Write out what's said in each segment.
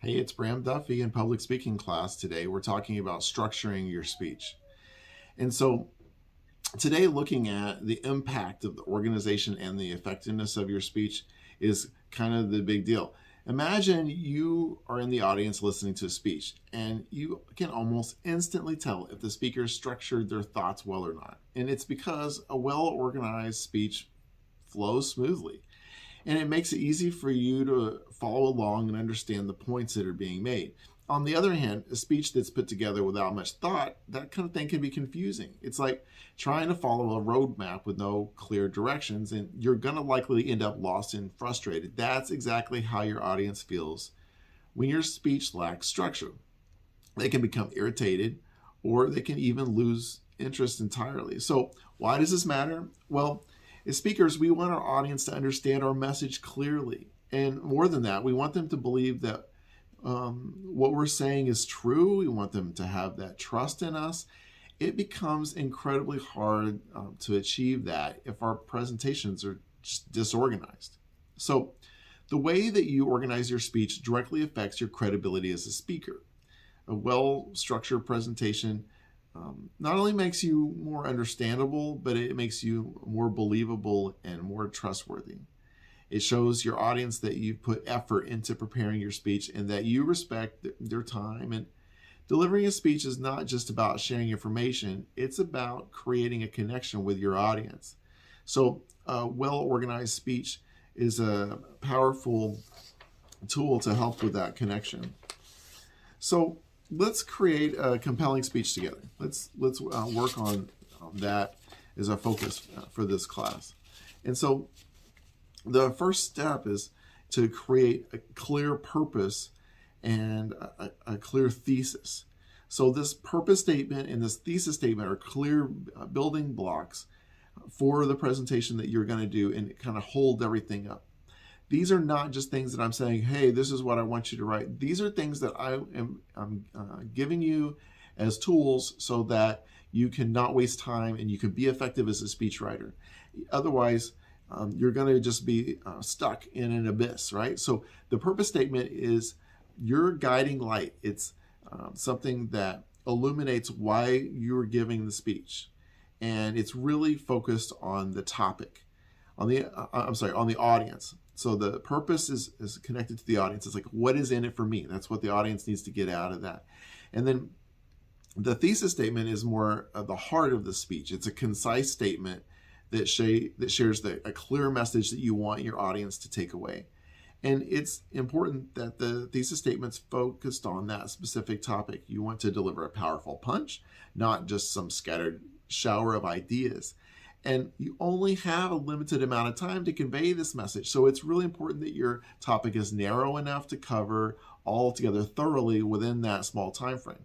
Hey, it's Bram Duffee in public speaking class today. We're talking about structuring your speech. And so today, looking at the impact of the organization and the effectiveness of your speech is kind of the big deal. Imagine you are in the audience listening to a speech, and you can almost instantly tell if the speaker structured their thoughts well or not. And it's because a well organized speech flows smoothly, and it makes it easy for you to follow along and understand the points that are being made. On the other hand, a speech that's put together without much thought, that kind of thing can be confusing. It's like trying to follow a roadmap with no clear directions, and you're going to likely end up lost and frustrated. That's exactly how your audience feels when your speech lacks structure. They can become irritated, or they can even lose interest entirely. So, why does this matter? Well, as speakers, we want our audience to understand our message clearly. And more than that, we want them to believe that what we're saying is true. We want them to have that trust in us. It becomes incredibly hard to achieve that if our presentations are just disorganized. So, the way that you organize your speech directly affects your credibility as a speaker. A well-structured presentation not only makes you more understandable, but it makes you more believable and more trustworthy. It shows your audience that you put effort into preparing your speech and that you respect their time. And delivering a speech is not just about sharing information, it's about creating a connection with your audience. So a well-organized speech is a powerful tool to help with that connection. So let's create a compelling speech together. Let's work on that as a focus for this class. And so the first step is to create a clear purpose and a clear thesis. So this purpose statement and this thesis statement are clear building blocks for the presentation that you're going to do and kind of hold everything up. These are not just things that I'm saying, hey, this is what I want you to write. These are things that I'm giving you as tools so that you can not waste time and you can be effective as a speechwriter. Otherwise, you're going to just be stuck in an abyss, right? So the purpose statement is your guiding light. It's something that illuminates why you're giving the speech. And it's really focused on the topic, on the audience. So the purpose is connected to the audience. It's like, what is in it for me? That's what the audience needs to get out of that. And then the thesis statement is more of the heart of the speech. It's a concise statement that shares a clear message that you want your audience to take away. And it's important that the thesis statement's focused on that specific topic. You want to deliver a powerful punch, not just some scattered shower of ideas. And you only have a limited amount of time to convey this message. So it's really important that your topic is narrow enough to cover all together thoroughly within that small time frame.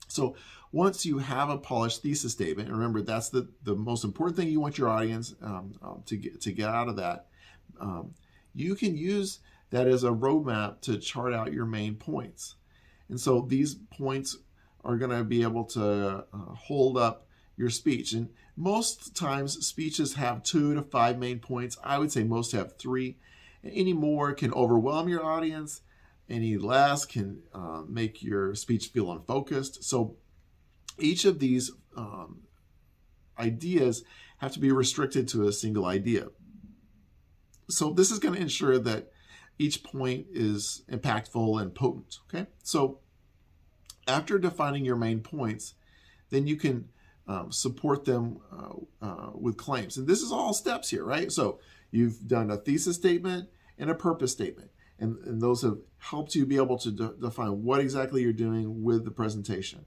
So once you have a polished thesis statement, and remember that's the most important thing you want your audience to get out of that, you can use that as a roadmap to chart out your main points. And so these points are going to be able to hold up your speech. And most times speeches have 2 to 5 main points. I would say most have 3. Any more can overwhelm your audience. Any less can make your speech feel unfocused. So each of these ideas have to be restricted to a single idea. So this is going to ensure that each point is impactful and potent. Okay, so after defining your main points, then you can support them with claims. And this is all steps here, right? So you've done a thesis statement and a purpose statement. And those have helped you be able to define what exactly you're doing with the presentation.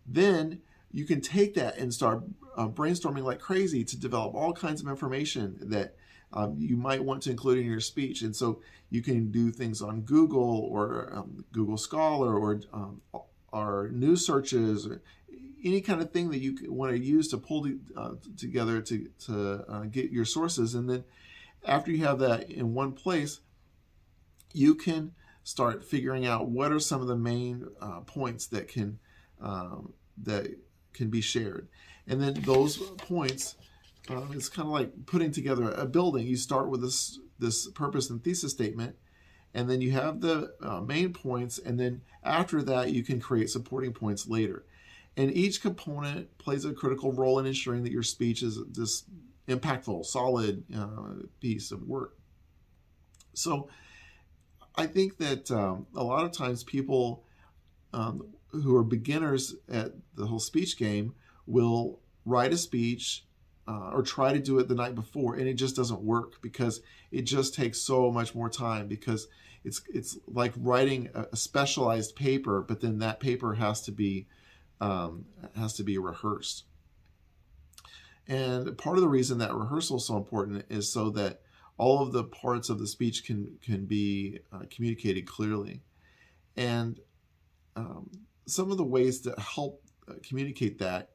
Then you can take that and start brainstorming like crazy to develop all kinds of information that you might want to include in your speech. And so you can do things on Google or Google Scholar or news searches or any kind of thing that you want to use to pull together to get your sources. And then after you have that in one place, you can start figuring out what are some of the main points that can be shared. And then those points, it's kind of like putting together a building. You start with this purpose and thesis statement, and then you have the main points, and then after that you can create supporting points later. And each component plays a critical role in ensuring that your speech is this impactful, solid piece of work. So I think that a lot of times people who are beginners at the whole speech game will write a speech or try to do it the night before, and it just doesn't work because it just takes so much more time, because it's like writing a specialized paper, but then that paper has to be rehearsed. And part of the reason that rehearsal is so important is so that all of the parts of the speech can be communicated clearly. And some of the ways to help communicate that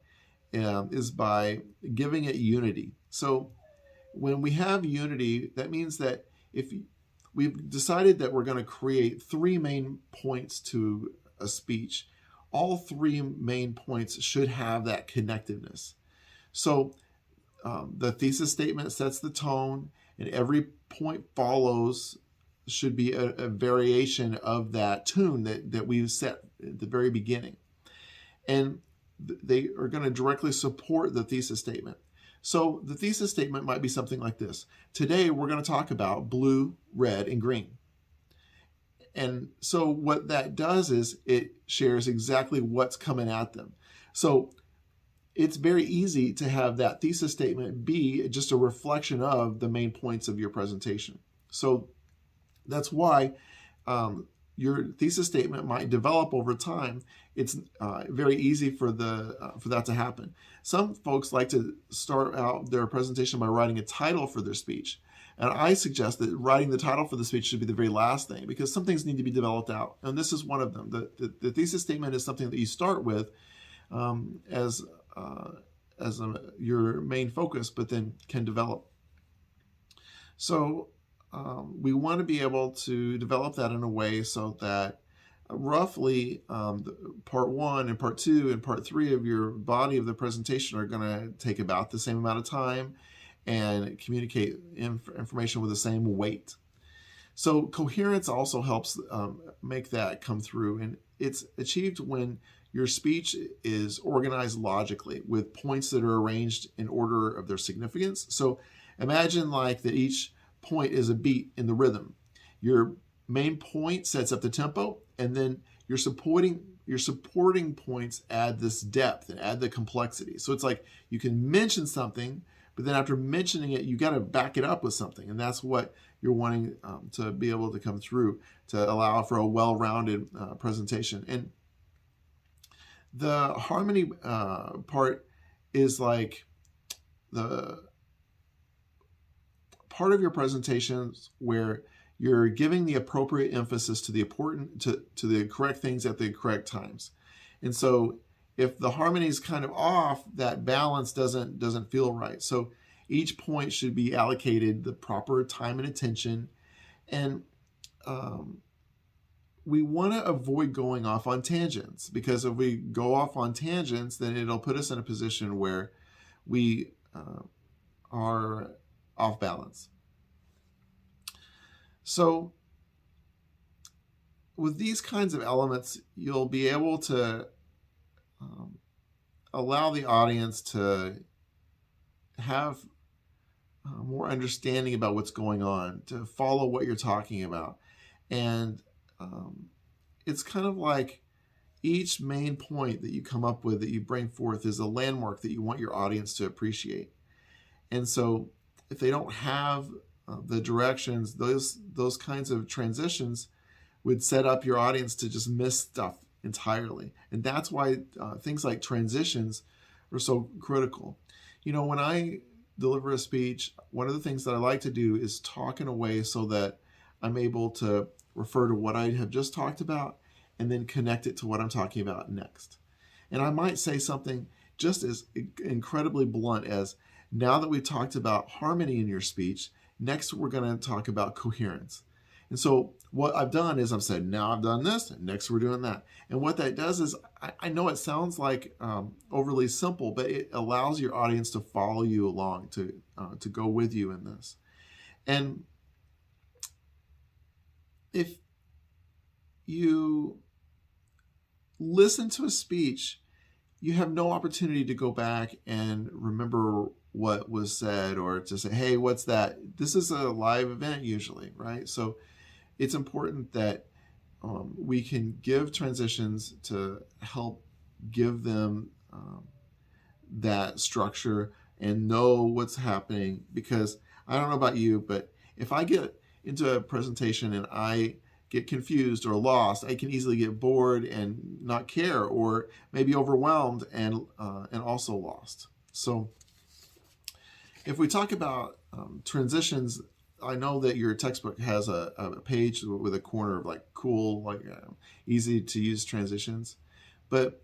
is by giving it unity. So when we have unity, that means that if we've decided that we're going to create 3 main points to a speech, all 3 main points should have that connectiveness. So the thesis statement sets the tone, and every point follows should be a variation of that tune that we've set at the very beginning. And they are going to directly support the thesis statement. So the thesis statement might be something like this. Today we're going to talk about blue, red, and green. And so what that does is it shares exactly what's coming at them. So it's very easy to have that thesis statement be just a reflection of the main points of your presentation. So that's why your thesis statement might develop over time. It's very easy for that to happen. Some folks like to start out their presentation by writing a title for their speech. And I suggest that writing the title for the speech should be the very last thing, because some things need to be developed out. And this is one of them. The thesis statement is something that you start with as your main focus, but then can develop. So we want to be able to develop that in a way so that roughly part 1 and part 2 and part 3 of your body of the presentation are going to take about the same amount of time and communicate information with the same weight. So coherence also helps make that come through, and it's achieved when your speech is organized logically with points that are arranged in order of their significance. So imagine like that each point is a beat in the rhythm. Your main point sets up the tempo, and then your supporting points add this depth and add the complexity. So it's like you can mention something, but then after mentioning it, you got to back it up with something, and that's what you're wanting to be able to come through to allow for a well-rounded presentation. And the harmony part is like the part of your presentations where you're giving the appropriate emphasis to the important to the correct things at the correct times. And so if the harmony is kind of off, that balance doesn't feel right. So each point should be allocated the proper time and attention. And we want to avoid going off on tangents, because if we go off on tangents, then it'll put us in a position where we are off balance. So with these kinds of elements, you'll be able to allow the audience to have more understanding about what's going on, to follow what you're talking about. And it's kind of like each main point that you come up with, that you bring forth, is a landmark that you want your audience to appreciate. And so if they don't have the directions, those kinds of transitions would set up your audience to just miss stuff entirely. And that's why things like transitions are so critical. You know, when I deliver a speech, one of the things that I like to do is talk in a way so that I'm able to refer to what I have just talked about and then connect it to what I'm talking about next. And I might say something just as incredibly blunt as, now that we've talked about harmony in your speech, next we're going to talk about coherence. And so what I've done is I've said, now I've done this, and next we're doing that. And what that does is, I know it sounds like overly simple, but it allows your audience to follow you along, to go with you in this. And if you listen to a speech, you have no opportunity to go back and remember what was said or to say, hey, what's that? This is a live event usually, right? So it's important that we can give transitions to help give them that structure and know what's happening. Because I don't know about you, but if I get into a presentation and I get confused or lost, I can easily get bored and not care, or maybe overwhelmed and also lost. So if we talk about transitions, I know that your textbook has a page with a corner of like cool, like easy to use transitions, but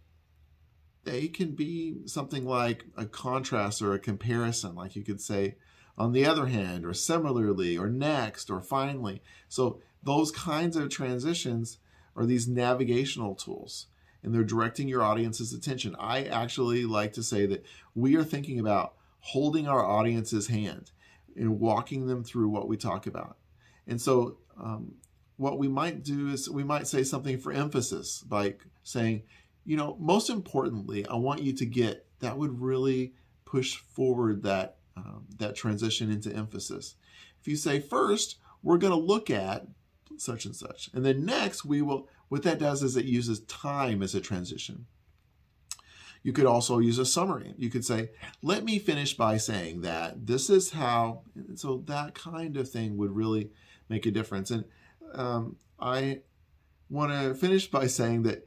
they can be something like a contrast or a comparison. Like you could say, on the other hand, or similarly, or next, or finally. So those kinds of transitions are these navigational tools, and they're directing your audience's attention. I actually like to say that we are thinking about holding our audience's hand and walking them through what we talk about. And so what we might do is we might say something for emphasis, like saying, most importantly, I want you to get, that would really push forward that transition into emphasis. If you say, first, we're going to look at such and such, and then next we will, what that does is it uses time as a transition. You could also use a summary. You could say, let me finish by saying that this is how, and so that kind of thing would really make a difference. And I want to finish by saying that,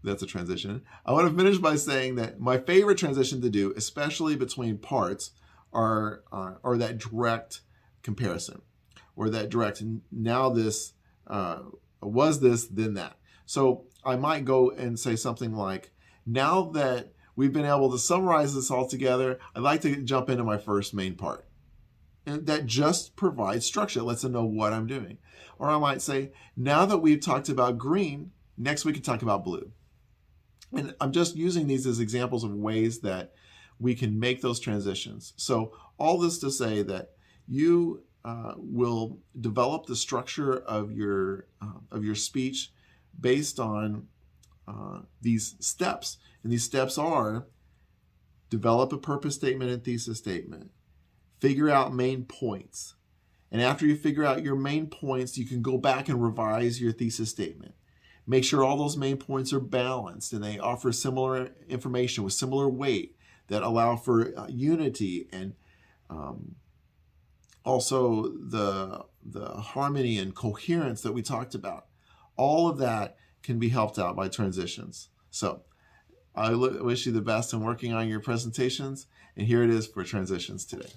that's a transition. I want to finish by saying that my favorite transition to do, especially between parts, are that direct comparison, or that direct, now this, was this, then that. So I might go and say something like, now that we've been able to summarize this all together, I'd like to jump into my first main part. And that just provides structure. It lets them know what I'm doing. Or I might say, now that we've talked about green, next we can talk about blue. And I'm just using these as examples of ways that we can make those transitions. So all this to say that you will develop the structure of your speech based on these steps. And these steps are: develop a purpose statement and thesis statement, figure out main points. And after you figure out your main points, you can go back and revise your thesis statement. Make sure all those main points are balanced and they offer similar information with similar weight that allow for unity and also the harmony and coherence that we talked about. All of that can be helped out by transitions. So I wish you the best in working on your presentations, and here it is for transitions today.